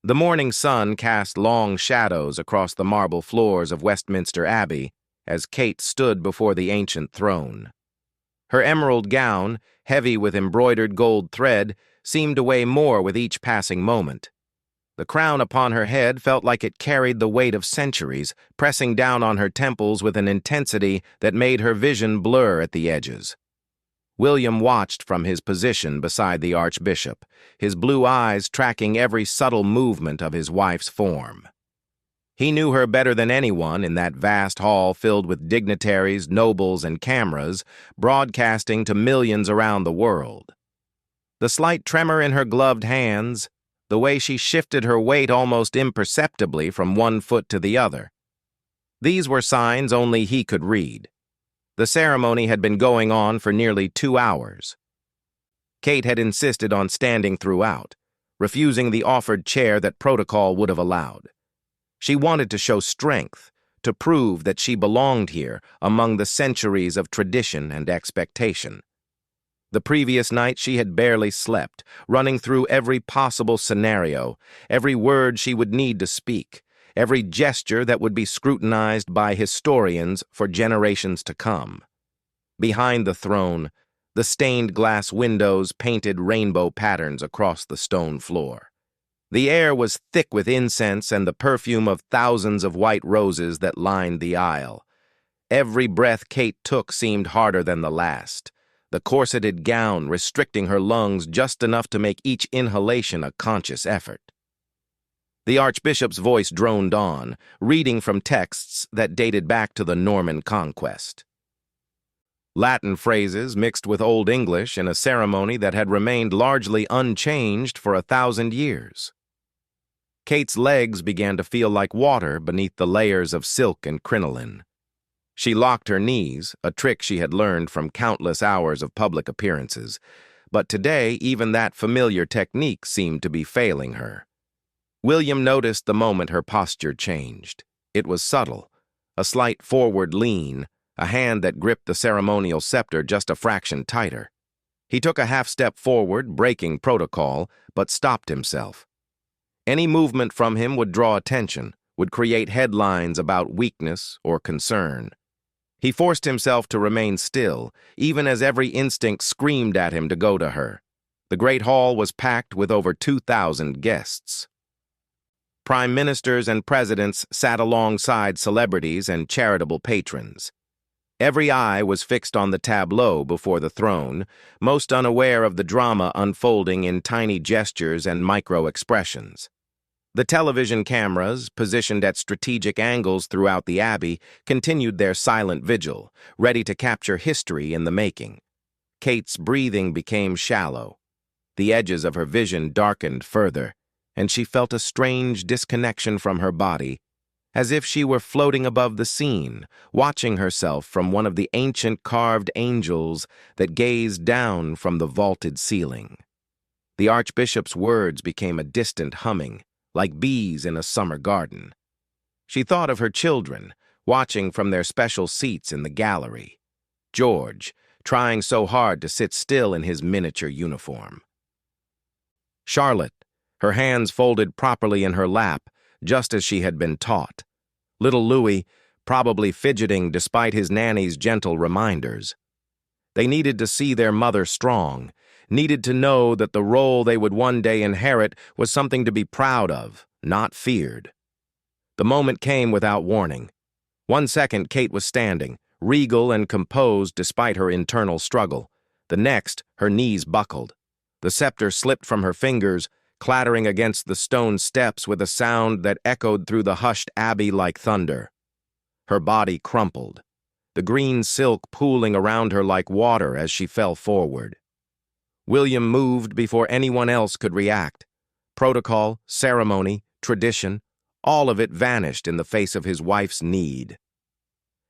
The morning sun cast long shadows across the marble floors of Westminster Abbey as Kate stood before the ancient throne. Her emerald gown, heavy with embroidered gold thread, seemed to weigh more with each passing moment. The crown upon her head felt like it carried the weight of centuries, pressing down on her temples with an intensity that made her vision blur at the edges. William watched from his position beside the Archbishop, his blue eyes tracking every subtle movement of his wife's form. He knew her better than anyone in that vast hall filled with dignitaries, nobles, and cameras, broadcasting to millions around the world. The slight tremor in her gloved hands, the way she shifted her weight almost imperceptibly from one foot to the other. These were signs only he could read. The ceremony had been going on for nearly 2 hours. Kate had insisted on standing throughout, refusing the offered chair that protocol would have allowed. She wanted to show strength, to prove that she belonged here among the centuries of tradition and expectation. The previous night she had barely slept, running through every possible scenario, every word she would need to speak, every gesture that would be scrutinized by historians for generations to come. Behind the throne, the stained glass windows painted rainbow patterns across the stone floor. The air was thick with incense and the perfume of thousands of white roses that lined the aisle. Every breath Kate took seemed harder than the last, the corseted gown restricting her lungs just enough to make each inhalation a conscious effort. The Archbishop's voice droned on, reading from texts that dated back to the Norman conquest. Latin phrases mixed with Old English in a ceremony that had remained largely unchanged for 1,000 years. Kate's legs began to feel like water beneath the layers of silk and crinoline. She locked her knees, a trick she had learned from countless hours of public appearances, but today even that familiar technique seemed to be failing her. William noticed the moment her posture changed. It was subtle, a slight forward lean, a hand that gripped the ceremonial scepter just a fraction tighter. He took a half-step forward, breaking protocol, but stopped himself. Any movement from him would draw attention, would create headlines about weakness or concern. He forced himself to remain still, even as every instinct screamed at him to go to her. The great hall was packed with over 2,000 guests. Prime ministers and presidents sat alongside celebrities and charitable patrons. Every eye was fixed on the tableau before the throne, most unaware of the drama unfolding in tiny gestures and micro-expressions. The television cameras, positioned at strategic angles throughout the abbey, continued their silent vigil, ready to capture history in the making. Kate's breathing became shallow. The edges of her vision darkened further, and she felt a strange disconnection from her body, as if she were floating above the scene, watching herself from one of the ancient carved angels that gazed down from the vaulted ceiling. The Archbishop's words became a distant humming, like bees in a summer garden. She thought of her children, watching from their special seats in the gallery. George, trying so hard to sit still in his miniature uniform. Charlotte, her hands folded properly in her lap, just as she had been taught. Little Louis, probably fidgeting despite his nanny's gentle reminders. They needed to see their mother strong, needed to know that the role they would one day inherit was something to be proud of, not feared. The moment came without warning. 1 second Kate was standing, regal and composed despite her internal struggle. The next, her knees buckled. The scepter slipped from her fingers, clattering against the stone steps with a sound that echoed through the hushed abbey like thunder. Her body crumpled, the green silk pooling around her like water as she fell forward. William moved before anyone else could react. Protocol, ceremony, tradition, all of it vanished in the face of his wife's need.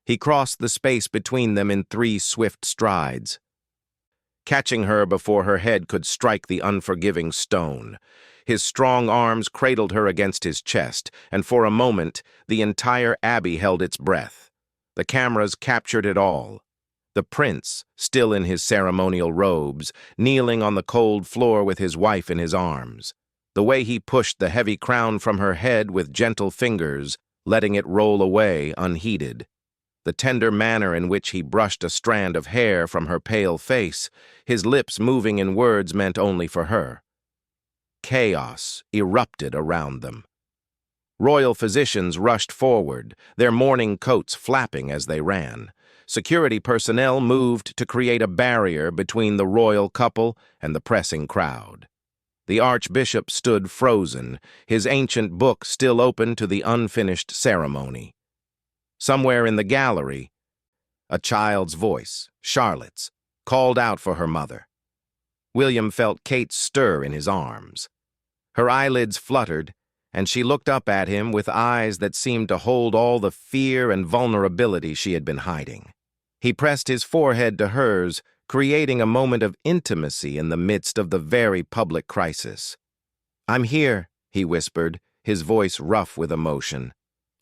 He crossed the space between them in 3 swift strides, catching her before her head could strike the unforgiving stone. His strong arms cradled her against his chest, and for a moment, the entire abbey held its breath. The cameras captured it all. The prince, still in his ceremonial robes, kneeling on the cold floor with his wife in his arms. The way he pushed the heavy crown from her head with gentle fingers, letting it roll away unheeded. The tender manner in which he brushed a strand of hair from her pale face, his lips moving in words meant only for her. Chaos erupted around them. Royal physicians rushed forward, their mourning coats flapping as they ran. Security personnel moved to create a barrier between the royal couple and the pressing crowd. The archbishop stood frozen, his ancient book still open to the unfinished ceremony. Somewhere in the gallery, a child's voice, Charlotte's, called out for her mother. William felt Kate stir in his arms. Her eyelids fluttered, and she looked up at him with eyes that seemed to hold all the fear and vulnerability she had been hiding. He pressed his forehead to hers, creating a moment of intimacy in the midst of the very public crisis. "I'm here," he whispered, his voice rough with emotion.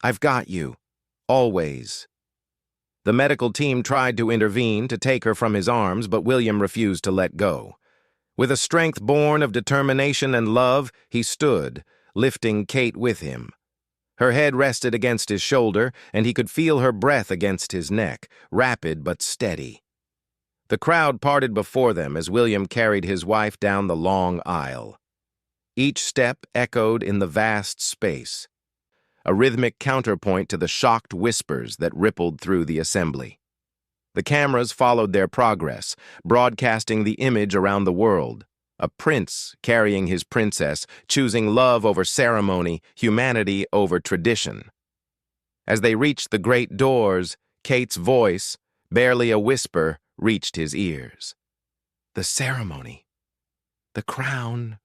"I've got you. Always." The medical team tried to intervene to take her from his arms, but William refused to let go. With a strength born of determination and love, he stood, lifting Kate with him. Her head rested against his shoulder, and he could feel her breath against his neck, rapid but steady. The crowd parted before them as William carried his wife down the long aisle. Each step echoed in the vast space, a rhythmic counterpoint to the shocked whispers that rippled through the assembly. The cameras followed their progress, broadcasting the image around the world. A prince carrying his princess, choosing love over ceremony, humanity over tradition. As they reached the great doors, Kate's voice, barely a whisper, reached his ears. The ceremony. The crown.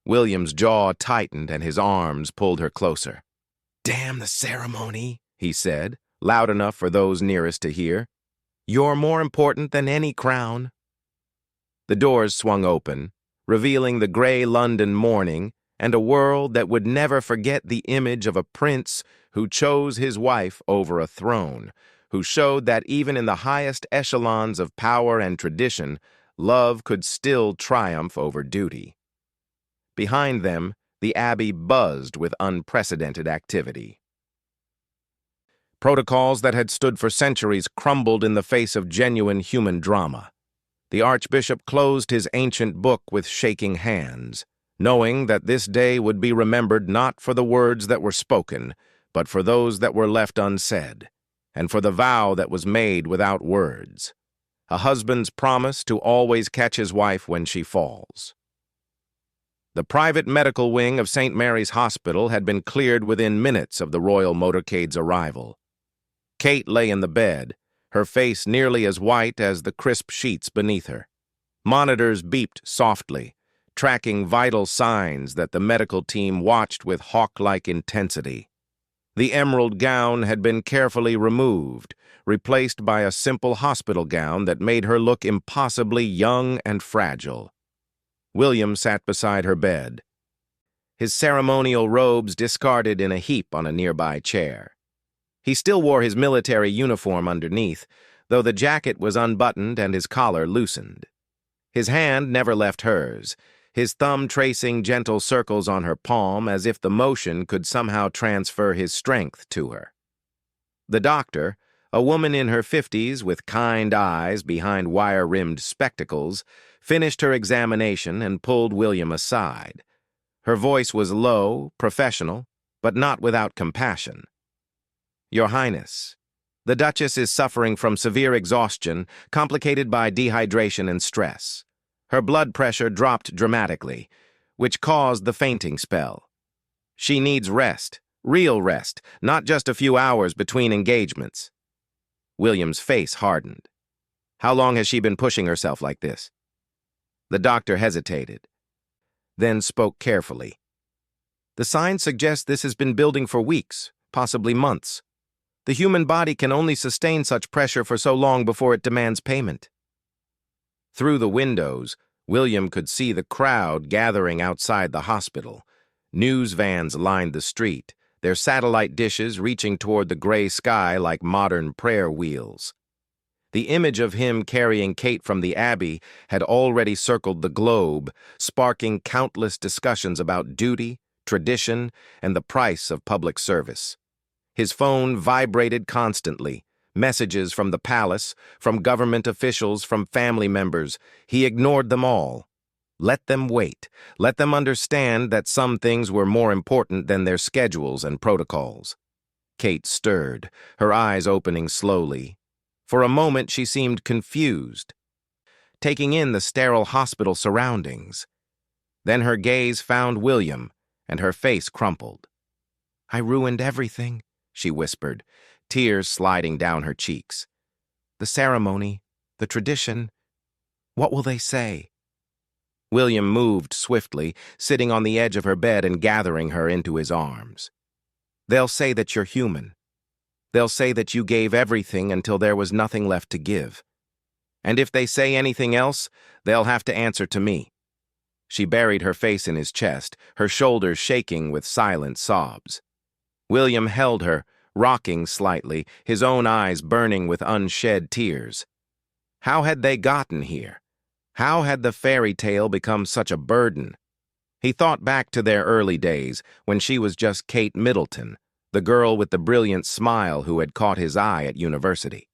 William's jaw tightened and his arms pulled her closer. "Damn the ceremony," he said, loud enough for those nearest to hear. "You're more important than any crown." The doors swung open, revealing the gray London morning and a world that would never forget the image of a prince who chose his wife over a throne, who showed that even in the highest echelons of power and tradition, love could still triumph over duty. Behind them, the abbey buzzed with unprecedented activity. Protocols that had stood for centuries crumbled in the face of genuine human drama. The archbishop closed his ancient book with shaking hands, knowing that this day would be remembered not for the words that were spoken, but for those that were left unsaid, and for the vow that was made without words, a husband's promise to always catch his wife when she falls. The private medical wing of St. Mary's Hospital had been cleared within minutes of the royal motorcade's arrival. Kate lay in the bed, her face nearly as white as the crisp sheets beneath her. Monitors beeped softly, tracking vital signs that the medical team watched with hawk-like intensity. The emerald gown had been carefully removed, replaced by a simple hospital gown that made her look impossibly young and fragile. William sat beside her bed, his ceremonial robes discarded in a heap on a nearby chair. He still wore his military uniform underneath, though the jacket was unbuttoned and his collar loosened. His hand never left hers, his thumb tracing gentle circles on her palm as if the motion could somehow transfer his strength to her. The doctor, a woman in her 50s with kind eyes behind wire-rimmed spectacles, finished her examination and pulled William aside. Her voice was low, professional, but not without compassion. "Your Highness, the Duchess is suffering from severe exhaustion, complicated by dehydration and stress. Her blood pressure dropped dramatically, which caused the fainting spell. She needs rest, real rest, not just a few hours between engagements." William's face hardened. "How long has she been pushing herself like this?" The doctor hesitated, then spoke carefully. "The signs suggest this has been building for weeks, possibly months. The human body can only sustain such pressure for so long before it demands payment." Through the windows, William could see the crowd gathering outside the hospital. News vans lined the street, their satellite dishes reaching toward the gray sky like modern prayer wheels. The image of him carrying Kate from the Abbey had already circled the globe, sparking countless discussions about duty, tradition, and the price of public service. His phone vibrated constantly. Messages from the palace, from government officials, from family members. He ignored them all. Let them wait. Let them understand that some things were more important than their schedules and protocols. Kate stirred, her eyes opening slowly. For a moment she seemed confused, taking in the sterile hospital surroundings. Then her gaze found William, and her face crumpled. "I ruined everything," she whispered, tears sliding down her cheeks. "The ceremony, the tradition. What will they say?" William moved swiftly, sitting on the edge of her bed and gathering her into his arms. "They'll say that you're human. They'll say that you gave everything until there was nothing left to give. And if they say anything else, they'll have to answer to me." She buried her face in his chest, her shoulders shaking with silent sobs. William held her, rocking slightly, his own eyes burning with unshed tears. How had they gotten here? How had the fairy tale become such a burden? He thought back to their early days, when she was just Kate Middleton, the girl with the brilliant smile who had caught his eye at university.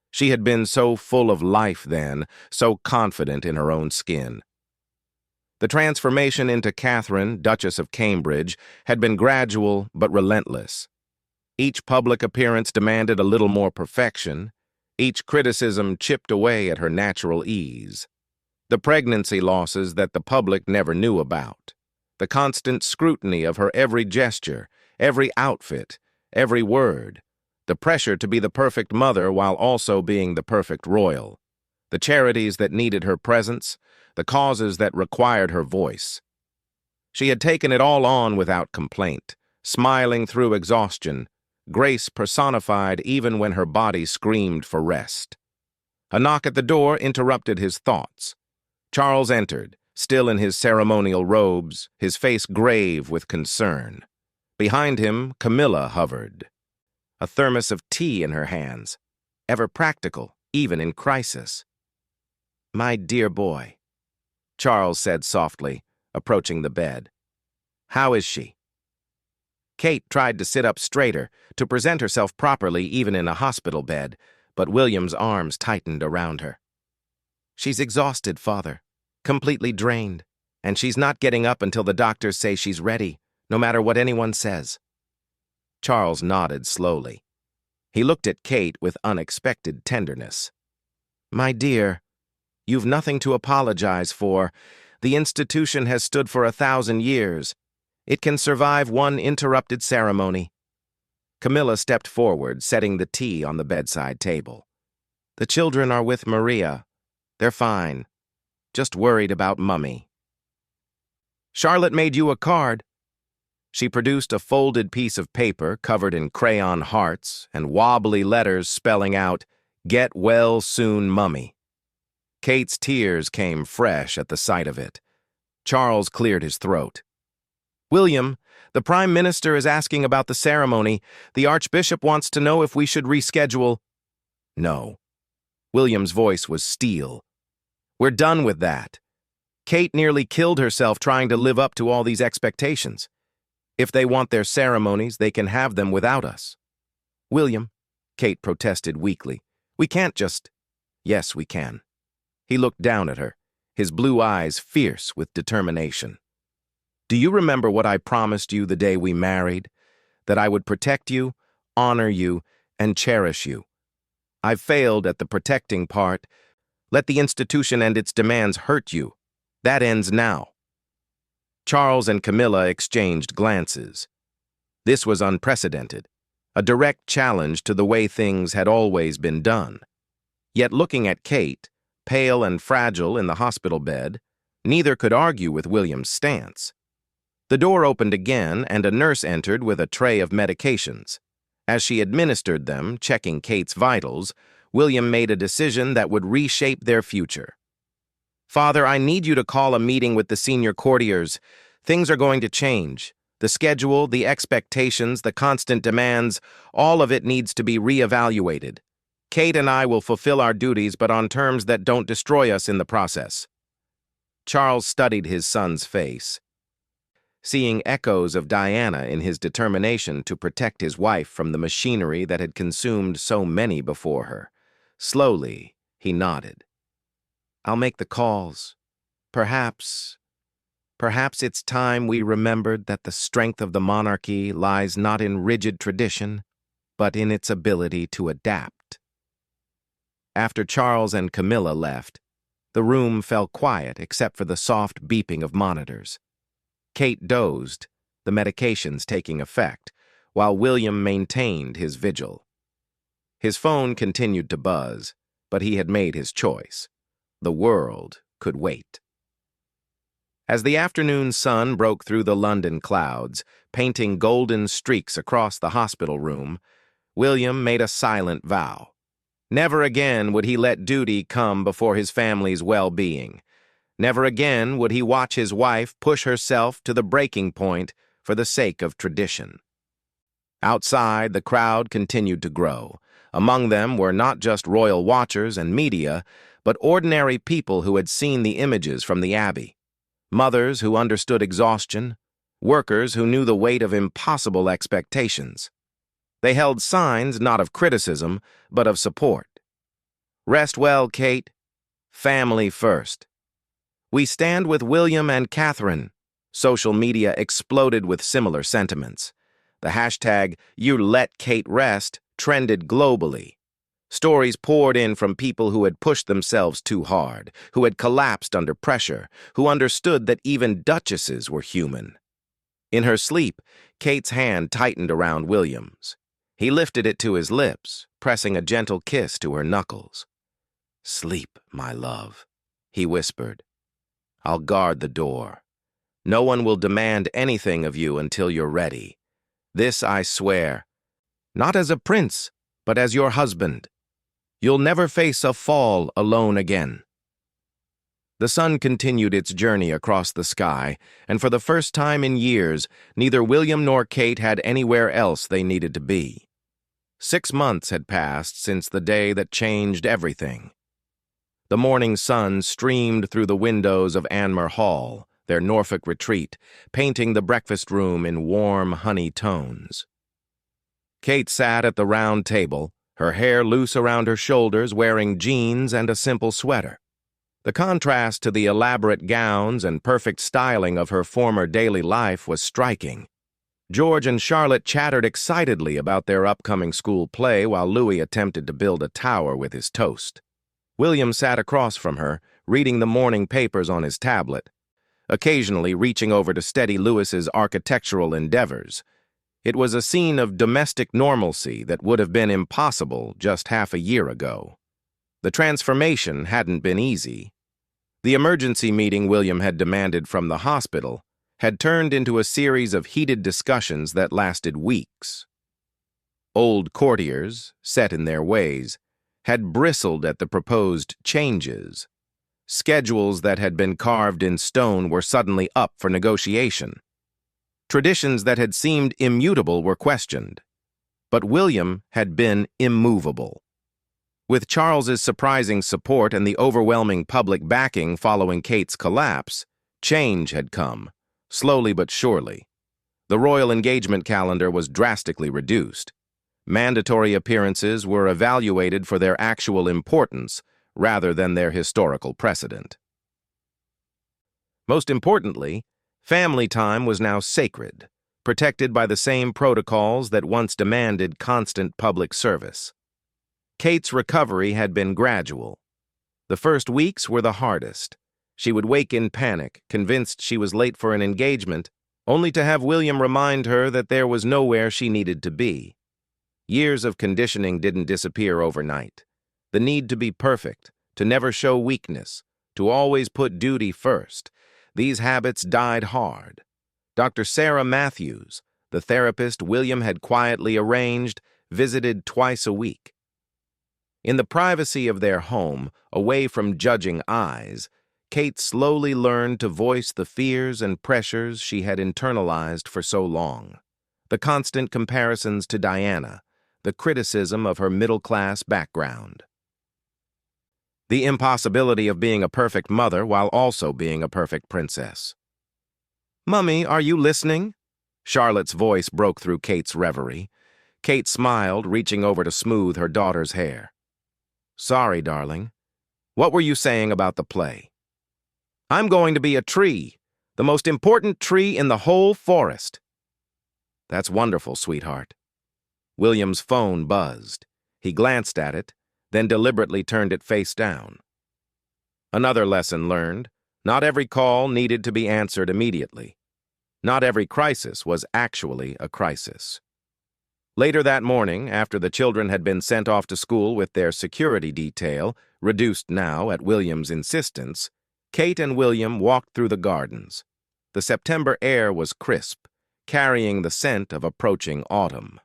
She had been so full of life then, so confident in her own skin. The transformation into Catherine, Duchess of Cambridge, had been gradual but relentless. Each public appearance demanded a little more perfection. Each criticism chipped away at her natural ease. The pregnancy losses that the public never knew about. The constant scrutiny of her every gesture, every outfit, every word. The pressure to be the perfect mother while also being the perfect royal. The charities that needed her presence, the causes that required her voice. She had taken it all on without complaint, smiling through exhaustion, grace personified even when her body screamed for rest. A knock at the door interrupted his thoughts. Charles entered, still in his ceremonial robes, his face grave with concern. Behind him, Camilla hovered, a thermos of tea in her hands, ever practical, even in crisis. "My dear boy," Charles said softly, approaching the bed. "How is she?" Kate tried to sit up straighter, to present herself properly even in a hospital bed, but William's arms tightened around her. "She's exhausted, Father, completely drained, and she's not getting up until the doctors say she's ready, no matter what anyone says." Charles nodded slowly. He looked at Kate with unexpected tenderness. "My dear, you've nothing to apologize for. The institution has stood for 1,000 years. It can survive one interrupted ceremony." Camilla stepped forward, setting the tea on the bedside table. "The children are with Maria. They're fine. Just worried about Mummy." "Charlotte made you a card." She produced a folded piece of paper covered in crayon hearts and wobbly letters spelling out, "Get well soon, Mummy." Kate's tears came fresh at the sight of it. Charles cleared his throat. "William, the Prime Minister is asking about the ceremony. The Archbishop wants to know if we should reschedule." "No." William's voice was steel. "We're done with that. Kate nearly killed herself trying to live up to all these expectations. If they want their ceremonies, they can have them without us." "William," Kate protested weakly, "we can't just—" "Yes, we can." He looked down at her, his blue eyes fierce with determination. "Do you remember what I promised you the day we married? That I would protect you, honor you, and cherish you. I've failed at the protecting part. Let the institution and its demands hurt you. That ends now." Charles and Camilla exchanged glances. This was unprecedented, a direct challenge to the way things had always been done. Yet looking at Kate, pale and fragile in the hospital bed, neither could argue with William's stance. The door opened again, and a nurse entered with a tray of medications. As she administered them, checking Kate's vitals, William made a decision that would reshape their future. "Father, I need you to call a meeting with the senior courtiers. Things are going to change. The schedule, the expectations, the constant demands, all of it needs to be reevaluated. Kate and I will fulfill our duties, but on terms that don't destroy us in the process. Charles studied his son's face, seeing echoes of Diana in his determination to protect his wife from the machinery that had consumed so many before her. Slowly, he nodded. I'll make the calls. Perhaps it's time we remembered that the strength of the monarchy lies not in rigid tradition, but in its ability to adapt. After Charles and Camilla left, the room fell quiet except for the soft beeping of monitors. Kate dozed, the medications taking effect, while William maintained his vigil. His phone continued to buzz, but he had made his choice. The world could wait. As the afternoon sun broke through the London clouds, painting golden streaks across the hospital room, William made a silent vow. Never again would he let duty come before his family's well-being. Never again would he watch his wife push herself to the breaking point for the sake of tradition. Outside, the crowd continued to grow. Among them were not just royal watchers and media, but ordinary people who had seen the images from the Abbey. Mothers who understood exhaustion, workers who knew the weight of impossible expectations. They held signs not of criticism, but of support. Rest well, Kate. Family first. We stand with William and Catherine. Social media exploded with similar sentiments. The hashtag #YouLetKateRest trended globally. Stories poured in from people who had pushed themselves too hard, who had collapsed under pressure, who understood that even duchesses were human. In her sleep, Kate's hand tightened around William's. He lifted it to his lips, pressing a gentle kiss to her knuckles. "Sleep, my love," he whispered. "I'll guard the door. No one will demand anything of you until you're ready. This I swear, not as a prince, but as your husband. You'll never face a fall alone again." The sun continued its journey across the sky, and for the first time in years, neither William nor Kate had anywhere else they needed to be. 6 months had passed since the day that changed everything. The morning sun streamed through the windows of Anmer Hall, their Norfolk retreat, painting the breakfast room in warm, honey tones. Kate sat at the round table, her hair loose around her shoulders, wearing jeans and a simple sweater. The contrast to the elaborate gowns and perfect styling of her former daily life was striking. George and Charlotte chattered excitedly about their upcoming school play while Louis attempted to build a tower with his toast. William sat across from her, reading the morning papers on his tablet, occasionally reaching over to steady Louis's architectural endeavors. It was a scene of domestic normalcy that would have been impossible just half a year ago. The transformation hadn't been easy. The emergency meeting William had demanded from the hospital had turned into a series of heated discussions that lasted weeks. Old courtiers, set in their ways, had bristled at the proposed changes. Schedules that had been carved in stone were suddenly up for negotiation. Traditions that had seemed immutable were questioned. But William had been immovable. With Charles's surprising support and the overwhelming public backing following Kate's collapse, change had come, slowly but surely. The royal engagement calendar was drastically reduced. Mandatory appearances were evaluated for their actual importance rather than their historical precedent. Most importantly, family time was now sacred, protected by the same protocols that once demanded constant public service. Kate's recovery had been gradual. The first weeks were the hardest. She would wake in panic, convinced she was late for an engagement, only to have William remind her that there was nowhere she needed to be. Years of conditioning didn't disappear overnight. The need to be perfect, to never show weakness, to always put duty first, these habits died hard. Dr. Sarah Matthews, the therapist William had quietly arranged, visited twice a week. In the privacy of their home, away from judging eyes, Kate slowly learned to voice the fears and pressures she had internalized for so long. The constant comparisons to Diana, the criticism of her middle-class background. The impossibility of being a perfect mother while also being a perfect princess. "Mummy, are you listening?" Charlotte's voice broke through Kate's reverie. Kate smiled, reaching over to smooth her daughter's hair. "Sorry, darling. What were you saying about the play?" "I'm going to be a tree, the most important tree in the whole forest." "That's wonderful, sweetheart." William's phone buzzed. He glanced at it, then deliberately turned it face down. Another lesson learned: not every call needed to be answered immediately. Not every crisis was actually a crisis. Later that morning, after the children had been sent off to school with their security detail, reduced now at William's insistence, Kate and William walked through the gardens. The September air was crisp, carrying the scent of approaching autumn.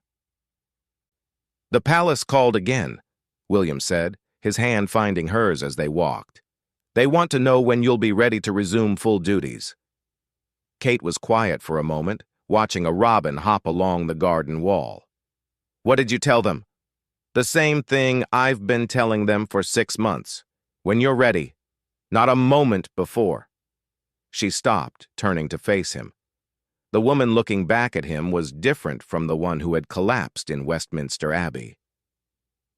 "The palace called again," William said, his hand finding hers as they walked. "They want to know when you'll be ready to resume full duties." Kate was quiet for a moment, watching a robin hop along the garden wall. "What did you tell them?" "The same thing I've been telling them for 6 months. When you're ready. Not a moment before." She stopped, turning to face him. The woman looking back at him was different from the one who had collapsed in Westminster Abbey.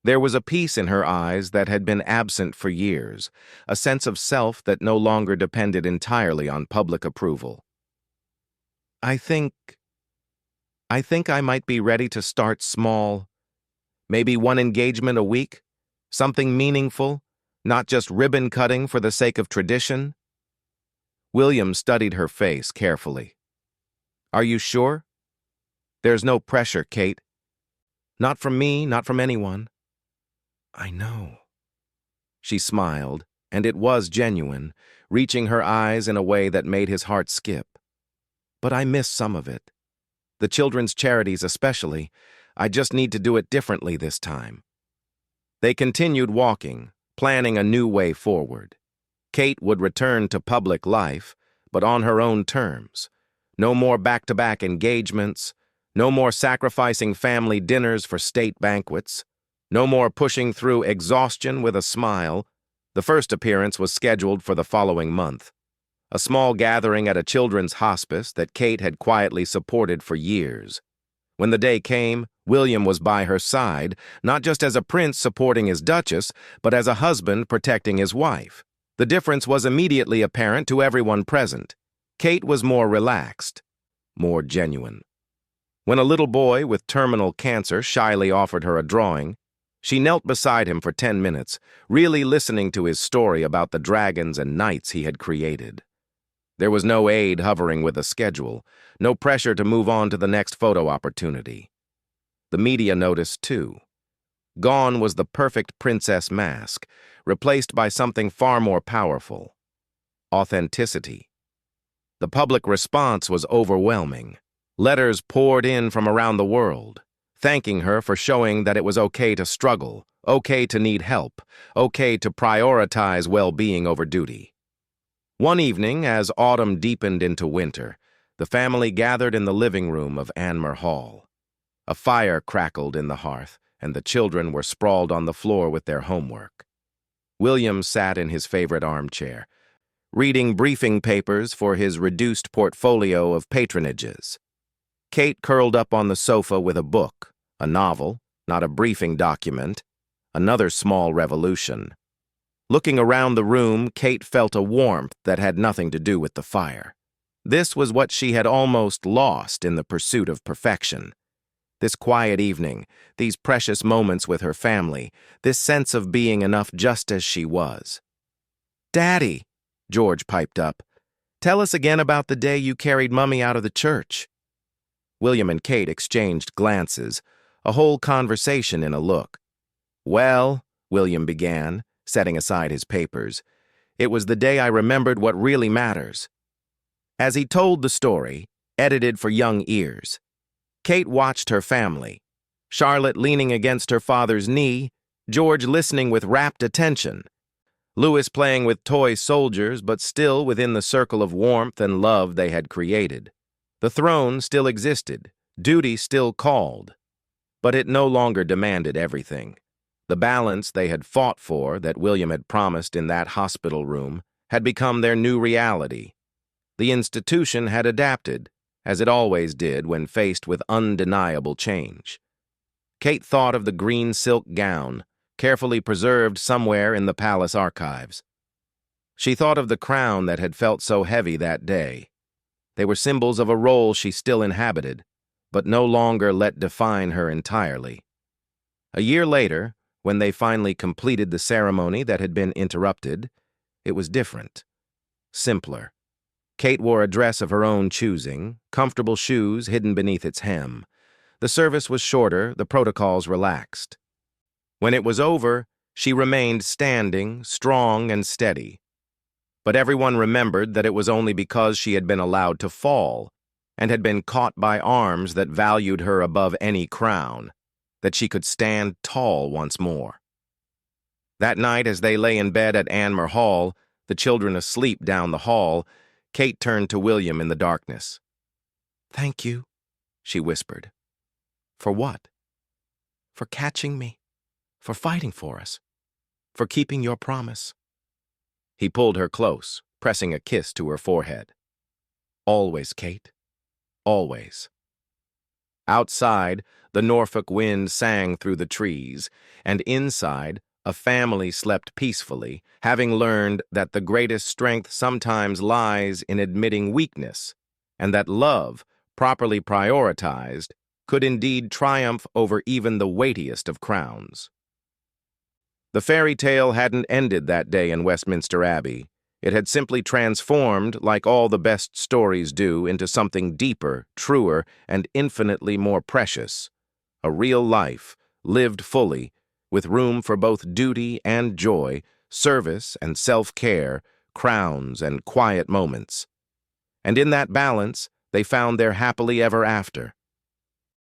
There was a peace in her eyes that had been absent for years, a sense of self that no longer depended entirely on public approval. I think I might be ready to start small. Maybe one engagement a week, something meaningful, not just ribbon cutting for the sake of tradition." William studied her face carefully. "Are you sure?" "There's no pressure, Kate. Not from me, not from anyone." "I know." She smiled, and it was genuine, reaching her eyes in a way that made his heart skip. "But I miss some of it. The children's charities especially. I just need to do it differently this time." They continued walking, planning a new way forward. Kate would return to public life, but on her own terms. No more back-to-back engagements, no more sacrificing family dinners for state banquets, no more pushing through exhaustion with a smile. The first appearance was scheduled for the following month. A small gathering at a children's hospice that Kate had quietly supported for years. When the day came, William was by her side, not just as a prince supporting his duchess, but as a husband protecting his wife. The difference was immediately apparent to everyone present. Kate was more relaxed, more genuine. When a little boy with terminal cancer shyly offered her a drawing, she knelt beside him for 10 minutes, really listening to his story about the dragons and knights he had created. There was no aide hovering with a schedule, no pressure to move on to the next photo opportunity. The media noticed, too. Gone was the perfect princess mask, replaced by something far more powerful: authenticity. The public response was overwhelming. Letters poured in from around the world, thanking her for showing that it was okay to struggle, okay to need help, okay to prioritize well-being over duty. One evening, as autumn deepened into winter, the family gathered in the living room of Anmer Hall. A fire crackled in the hearth, and the children were sprawled on the floor with their homework. William sat in his favorite armchair, reading briefing papers for his reduced portfolio of patronages. Kate curled up on the sofa with a book, a novel, not a briefing document, another small revolution. Looking around the room, Kate felt a warmth that had nothing to do with the fire. This was what she had almost lost in the pursuit of perfection. This quiet evening, these precious moments with her family, this sense of being enough just as she was. "Daddy," George piped up, "tell us again about the day you carried Mummy out of the church." William and Kate exchanged glances, a whole conversation in a look. "Well," William began, setting aside his papers, "it was the day I remembered what really matters." As he told the story, edited for young ears, Kate watched her family, Charlotte leaning against her father's knee, George listening with rapt attention, Louis playing with toy soldiers but still within the circle of warmth and love they had created. The throne still existed, duty still called. But it no longer demanded everything. The balance they had fought for, that William had promised in that hospital room, had become their new reality. The institution had adapted, as it always did when faced with undeniable change. Kate thought of the green silk gown, carefully preserved somewhere in the palace archives. She thought of the crown that had felt so heavy that day. They were symbols of a role she still inhabited, but no longer let define her entirely. A year later, when they finally completed the ceremony that had been interrupted, it was different, simpler. Kate wore a dress of her own choosing, comfortable shoes hidden beneath its hem. The service was shorter, the protocols relaxed. When it was over, she remained standing, strong and steady. But everyone remembered that it was only because she had been allowed to fall, and had been caught by arms that valued her above any crown, that she could stand tall once more. That night, as they lay in bed at Anmer Hall, the children asleep down the hall, Kate turned to William in the darkness. "Thank you," she whispered. "For what?" "For catching me, for fighting for us, for keeping your promise." He pulled her close, pressing a kiss to her forehead. "Always, Kate. Always." Outside, the Norfolk wind sang through the trees, and inside, a family slept peacefully, having learned that the greatest strength sometimes lies in admitting weakness, and that love, properly prioritized, could indeed triumph over even the weightiest of crowns. The fairy tale hadn't ended that day in Westminster Abbey. It had simply transformed, like all the best stories do, into something deeper, truer, and infinitely more precious. A real life, lived fully, with room for both duty and joy, service and self-care, crowns and quiet moments. And in that balance, they found their happily ever after.